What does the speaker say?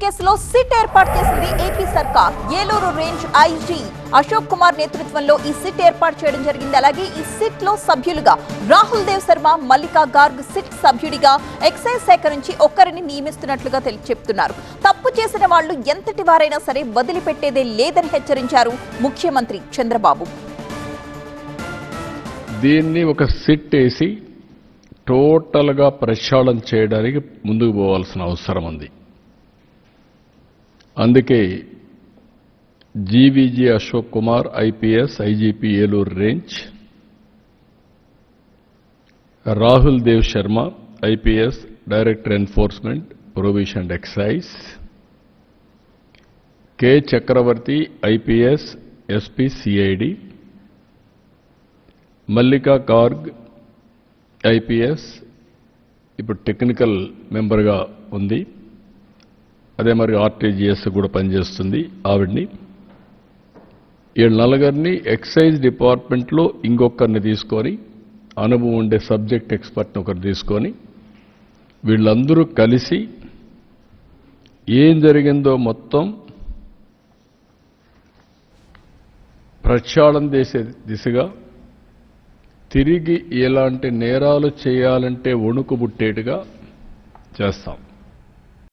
కేసులో సిట్ ఏర్పాటు చేసింది ఏపీ సర్కార్. ఏలూరు రేంజ్ ఐజీ అశోక్ కుమార్ నేతృత్వంలో ఈ సిట్ ఏర్పాటు చేయడం జరిగింది. అలాగే ఈ సిట్ లో సభ్యులుగా రాహుల్ దేవ్ శర్మ, మల్లికా గార్గ్ సిట్ సభ్యుడిగా ఎక్సైజ్ శాఖ నుంచి ఒక్కరిని నియమిస్తున్నట్లుగా చెప్తున్నారు. తప్పు చేసిన వాళ్లు ఎంతటి వారైనా సరే వదిలిపెట్టేదే లేదని హెచ్చరించారు ముఖ్యమంత్రి చంద్రబాబు. దీన్ని ఒక సిట్ వేసి టోటల్గా ప్రక్షాళన చేయడానికి ముందుకు పోవాల్సిన అవసరం ఉంది. అందుకే GVG Ashok Kumar IPS IGP Eluru range, Rahul Dev Sharma IPS director enforcement prohibition and excise, K Chakravarthy IPS SP CID, Mallika Garg IPS ఇప్పుడు టెక్నికల్ మెంబర్గా ఉంది, అదే మరి ఆర్టీజీఎస్ కూడా పనిచేస్తుంది ఆవిడ్ని. ఈ నలుగురిని ఎక్సైజ్ డిపార్ట్మెంట్లో ఇంకొకరిని తీసుకొని, అనుభవం ఉండే సబ్జెక్ట్ ఎక్స్పర్ట్ని ఒకరు తీసుకొని, వీళ్ళందరూ కలిసి ఏం జరిగిందో మొత్తం ప్రక్షాళన చేసే దిశగా, తిరిగి ఎలాంటి నేరాలు చేయాలంటే వణుకు పుట్టేట్టుగా చేస్తాం.